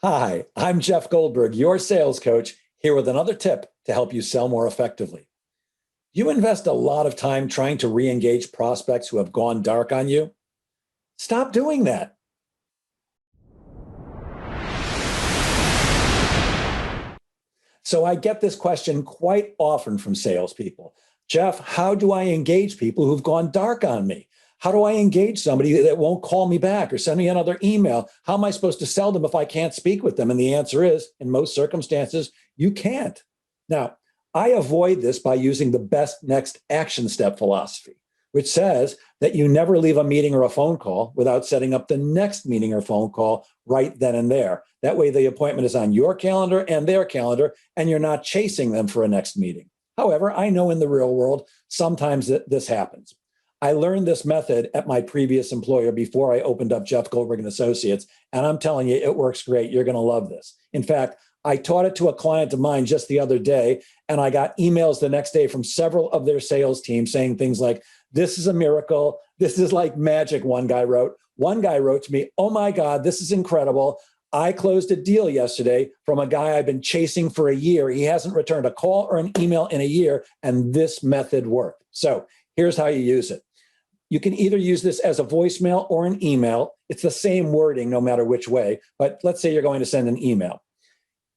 Hi, I'm Jeff Goldberg, your sales coach, here with another tip to help you sell more effectively. You invest a lot of time trying to re engage prospects who have gone dark on you. Stop doing that. So I get this question quite often from salespeople. Jeff, how do I engage people who've gone dark on me? How do I engage somebody that won't call me back or send me another email? How am I supposed to sell them if I can't speak with them? And the answer is, in most circumstances, you can't. Now, I avoid this by using the best next action step philosophy, which says that you never leave a meeting or a phone call without setting up the next meeting or phone call right then and there. That way, the appointment is on your calendar and their calendar, and you're not chasing them for a next meeting. However, I know in the real world, sometimes this happens. I learned this method at my previous employer before I opened up Jeff Goldberg and Associates, and I'm telling you, it works great. You're going to love this. In fact, I taught it to a client of mine just the other day, and I got emails the next day from several of their sales teams saying things like, "This is a miracle. This is like magic," one guy wrote. One guy wrote to me, "Oh my God, this is incredible. I closed a deal yesterday from a guy I've been chasing for a year. He hasn't returned a call or an email in a year, and this method worked." So here's how you use it. You can either use this as a voicemail or an email. It's the same wording no matter which way, but let's say you're going to send an email.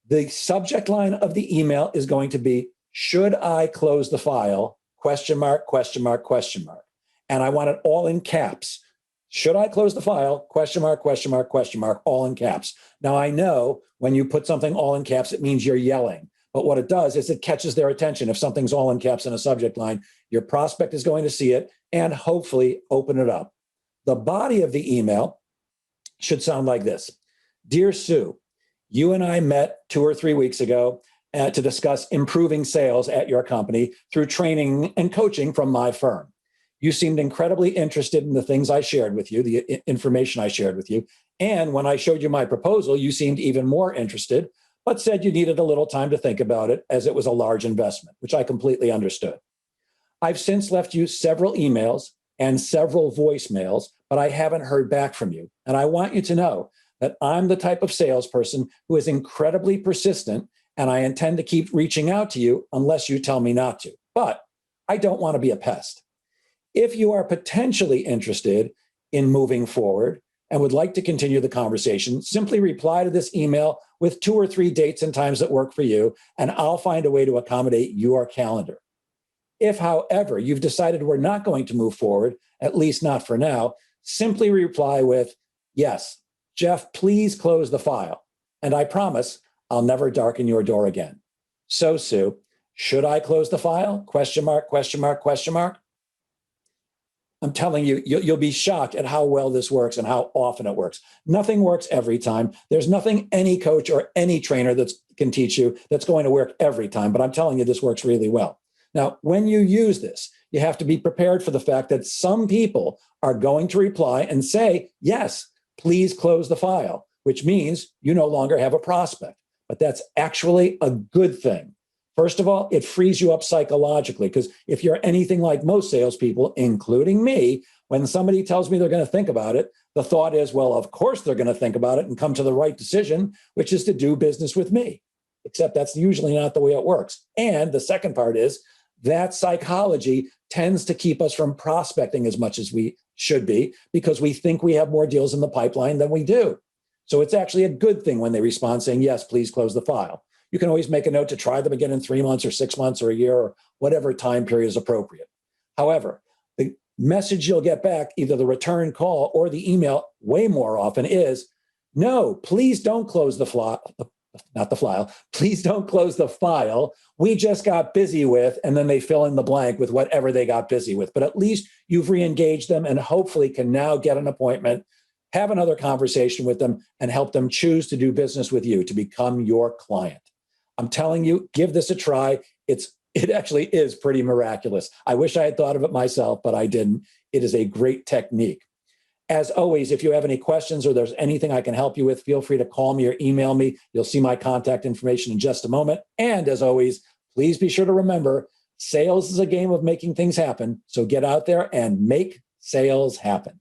The subject line of the email is going to be, "Should I close the file? Question mark, question mark, question mark." And I want it all in caps. "Should I close the file? Question mark, question mark, question mark, all in caps." Now, I know when you put something all in caps, it means you're yelling. But what it does is it catches their attention. If something's all in caps in a subject line, your prospect is going to see it and hopefully open it up. The body of the email should sound like this. "Dear Sue, you and I met 2 or 3 weeks ago to discuss improving sales at your company through training and coaching from my firm. You seemed incredibly interested in the things I shared with you, the information I shared with you. And when I showed you my proposal, you seemed even more interested, but said you needed a little time to think about it as it was a large investment," which I completely understood. "I've since left you several emails and several voicemails, but I haven't heard back from you. And I want you to know that I'm the type of salesperson who is incredibly persistent, and I intend to keep reaching out to you unless you tell me not to. But I don't want to be a pest. If you are potentially interested in moving forward and would like to continue the conversation, simply reply to this email with 2 or 3 dates and times that work for you, and I'll find a way to accommodate your calendar. If, however, you've decided we're not going to move forward, at least not for now, simply reply with, 'Yes, Jeff, please close the file. And I promise I'll never darken your door again.' So, Sue, should I close the file? Question mark, question mark, question mark." I'm telling you, you'll be shocked at how well this works and how often it works. Nothing works every time. There's nothing any coach or any trainer that can teach you that's going to work every time, but I'm telling you, this works really well. Now, when you use this, you have to be prepared for the fact that some people are going to reply and say, "Yes, please close the file," which means you no longer have a prospect. But that's actually a good thing. First of all, it frees you up psychologically, because if you're anything like most salespeople, including me, when somebody tells me they're going to think about it, the thought is, well, of course they're going to think about it and come to the right decision, which is to do business with me. Except that's usually not the way it works. And the second part is that psychology tends to keep us from prospecting as much as we should be, because we think we have more deals in the pipeline than we do. So it's actually a good thing when they respond saying, "Yes, please close the file." You can always make a note to try them again in 3 months or 6 months or a year or whatever time period is appropriate. However, the message you'll get back, either the return call or the email, way more often is, "No, please don't close the file, not the file, please don't close the file. We just got busy with," and then they fill in the blank with whatever they got busy with. But at least you've re-engaged them and hopefully can now get an appointment, have another conversation with them, and help them choose to do business with you, to become your client. I'm telling you, give this a try. It actually is pretty miraculous. I wish I had thought of it myself, but I didn't. It is a great technique. As always, if you have any questions or there's anything I can help you with, feel free to call me or email me. You'll see my contact information in just a moment. And as always, please be sure to remember, sales is a game of making things happen. So get out there and make sales happen.